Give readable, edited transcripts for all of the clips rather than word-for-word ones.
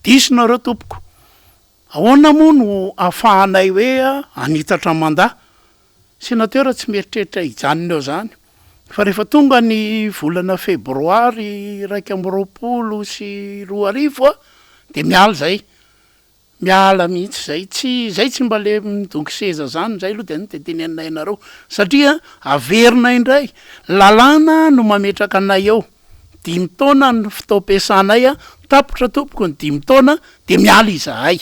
disonareo tompoko ahoana moa no ahafahanay hoe anitatra mandahy sénateur tsy mieritreritra hijanona eo zany fa rehefa tonga ny volana febroary 2024 de miala mihitsy zay tsy mba le midongy seza zany zay aloha de tenenina ianareo satria averina indray lalàna no mametraka anay eo 5 taona ny fitaom-piasanay tapotra tompoko ny 5 taona de miala izahay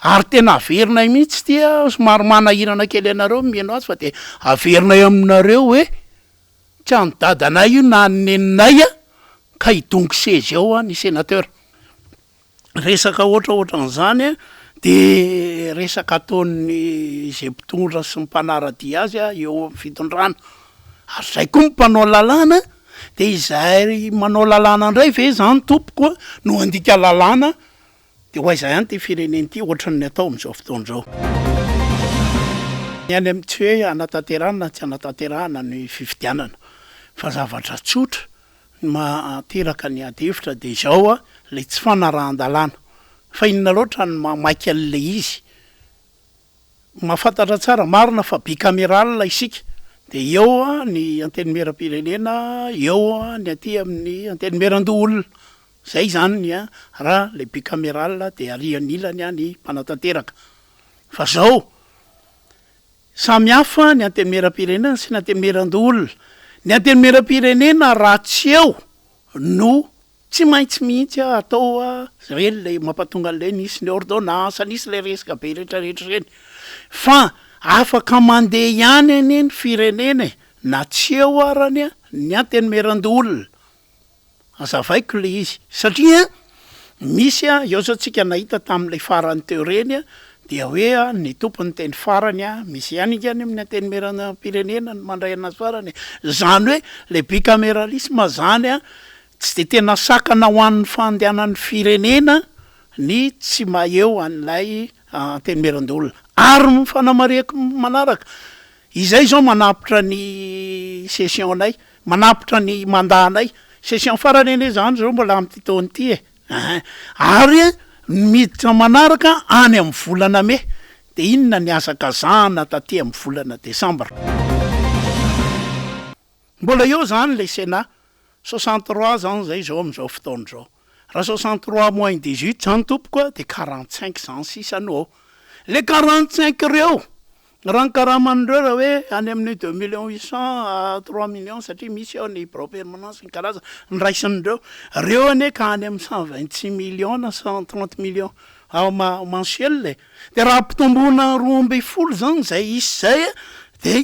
ary tena averinay mihitsy tia somary manahirana kely ianareo mieno azy fa de averinay aminareo hoe tsy anodadanay io na neninay ka hidongy seza eo ny sénateur resaka ohatraohatran'izany de resaka ataony zay mpitondra sy ny mpanaradia azy eo amin'ny fitondrana ary zay koa mpanao lalàna de izay manao lalàna indray ve zany tompoko no andika lalàna de ho aizay any ty fireneny ty ohatran'ny atao am'izao fotoan'izao ny any amin'ny tsy hoe anatanterahana tsy anatanterahana ny fifidianana fa zavatra tsotra materaka ny adevitra de izao le tsy fanarahan-dalàna fa inona loatra ny mamaika an'le izy mahafantatra tsara marina fa bicaméral isika de eo ny antenimieram-pirenena eo ny aty amin'ny antenimiran-doolona zay zany ny raha le bicaméral de arian'ilany ny mpanatanteraka fa zao samy hafa ny antenimieram-pirenena sy ny antenimiran-doolona ny antenimieram-pirenena raha tsy eo no tsy maintsy mihitsy atao zay le mampatonga an'le nisy ny ordonnance nisy le resaka be rehetrarehetra reny fa afaka mandeha ihany any ny firenena na tsy eo arany ny antenimieran-doolona azavaiko le izy satria misy eo zao tsika nahita tamin'le farany teo reny dia hoe ny tompony teny farany misy ihany ikany amin'ny antenimieram-pirenena ny mandray anazy farany zany hoe le bicameralisme zany tsy de tena sakana ho an'ny fandehanan'ny firenena ny tsy maheo an'ilay antenimieran-doolona ary fanamariako manaraka izay zao manapitra ny session anay manapitra ny mandahanay session farany ane zany zao mbola am'ty taony ty ary miditra manaraka any amin'ny volana me de inona ny azakazahana taty amin'ny volana desambra mbola eo zany le sénat 63 zany zay zao am'izao fotaona zao raha 63 moins 18 zany tompoko de 45 zany sisany ao le 45 reo raha nkaramanindreo raha hoe any amin'ny 2 800 3 millions satria misy ao ny bureau permanence ny karaza ny raisin'ireo reo ane ka any amin'ny 126 millions na 130 millions mensuel le de raha mpitombona 12 zany zay isy zay de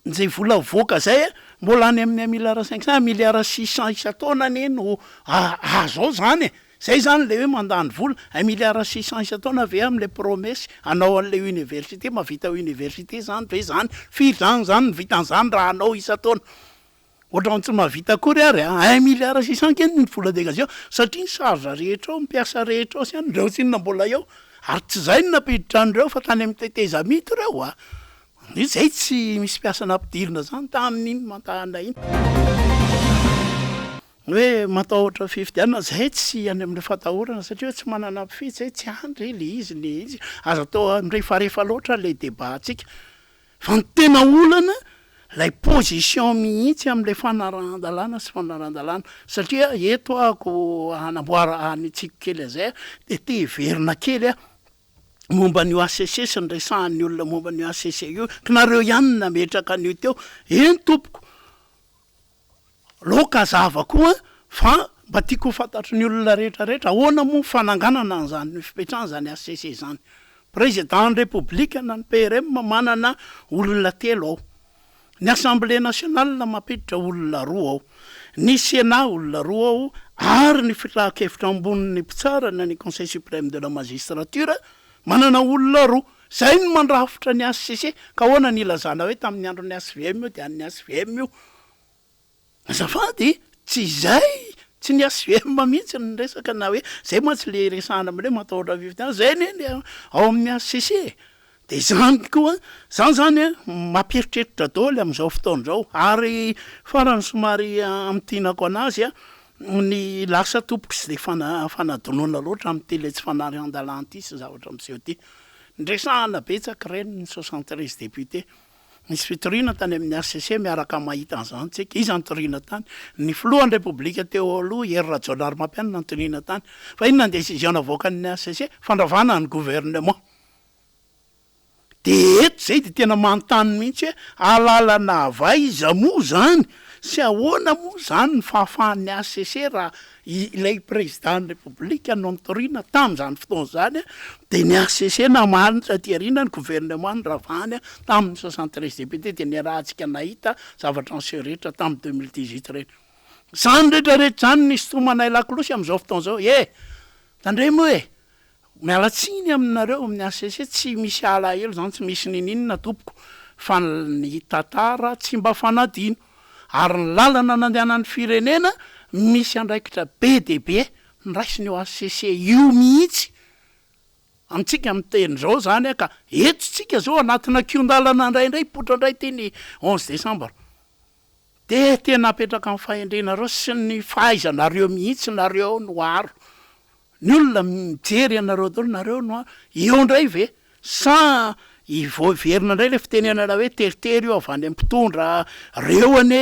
zay vola voaka zay mbola any amin'ny 1 milliard 500 1 milliard 600 isa-taona ane no azao zany zay zany le hoe mandany vola 1 milliard 600 isa-taona ave am'le promesse anao an'le université mavita université zany ve zany firy zany vitan'zany raha anao isa-taona ohatrany tsy mahavita kory ary 1 milliard 600 keny ny vola dégagation satria ny charge rehetra ao mipiasa rehetra ao sy any reo tsinona mbola eo ary tsy zay ny napiditra an'ireo fa tany amin'ny teteza mito reo zay tsy misy piasana ampidirina zany tamin'iny mantahana iny hoe matahotra fifidianana zay tsy any amin'ny fatahorana satria tsy manana mpifidy zay tsy andry le izy le izy azo atao rehefarehefa loatra le débat atsika fa ny tena olana lay position mihitsy am'le fanarahan-dalàna sy fanarahan-dalàna satria eto ako hanamboara anytsiko kely azay de teverina kely momba ny ACC sy ny resahan'ny olona momba ny ACC io knareo ihany nametraka an'io teo eny tompoko loka zava koa fa mba tiako fantatry ny olona rehetrarehetra ahoana moa fananganana an'izany ny fipetrahana zany ACC zany président ny république na ny PRM manana olona telo ao ny assemblée nationale mampiditra olona roa ao ny sénat olona roa ao ary ny filan-kevitra ambonin'ny mpitsarana ny conseil suprême de la magistrature manana olona roa zay no mandrafitra ny ACC ka ahoana ny ilazana hoe tamin'ny andro ny SVM io de an'ny SVM io azafady tsy zay tsy ny SVM mihitsy ny resaka na hoe zay moa tsy le resahana am'le matahotra fifidianana zay neny ao amin'ny ACC de zany koa zany mamperitreritra daholo am'izao fotoana zao ary farany somary am'tinako anazy ny lasa tompoka sy de fanadonoana loatra amin'ny tele tsy fanary an-dalanty sy zavatra am'seho ty ndresahana betsaka reny ny 73 député nisy fitoriana tany amin'ny RCC miaraka mahita an'izany tsika izy antoriana tany ny filohan'ny repoblika teo aloha Hery Rajaonarimampianina antoriana tany fa inona ny décision navoakan'ny RCC fandravana ny gouvernement de eto zay de tena manontany mihitsy hoe alalana avay iza moa zany sy ahoana moa zany ny fahafahan'ny RCC raha ilay président république no nitoriana tamin'izany fotoana zany de ny RCC namanitra ty arina ny gouvernement nyravahany tamin'ny 73 député de ny rahantsika nahita zavatra an'seho rehetra tamin'ny 2018 reny zany rehetrarehetra zany nisy tomanay lakolosy am'izao fotoana zao tandremo hoe mialatsiny aminareo amin'ny RCC tsy misy alahelo zany tsy misy ninina tompoko fa ny tantara tsy mba fanadino ary ny lalana nandehanan'ny firenena misy andraikitra be de be niraisiny eo RCC io mihitsy amitsika miteny zao zany ka eto tsika zao anatina kiondalana indraindray potra indray teny 11 décembre de tena apetraka amin'ny fahendrenareo sy ny fahaizanareo mihitsy nareo noaro ny olona mijery anareo dolo nareo no eo indray ve sa ivoaverina indray le fitenenana hoe teritery io avy any mpitondra reo ane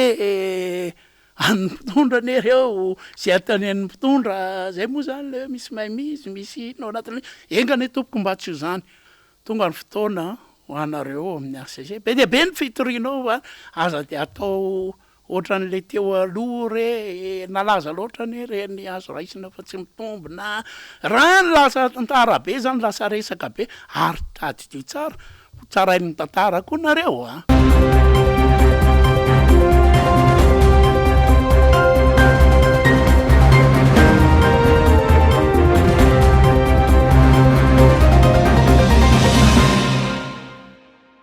any mpitondra ane reo zay atany any mpitondra zay moa zany le misy maimizy misy no anatiny engane tompoko mba tsy io zany tonga ny fotoana ho anareo amin'ny RCC be de be ny fitorianao aza de atao ohatran'le teo aloha re nalaza loatra ny reny azo raisina fa tsy mitombina raha ny lasa tantara be zany lasa resaka be ary tady dio tsara tsarain'ny tantara koa nareo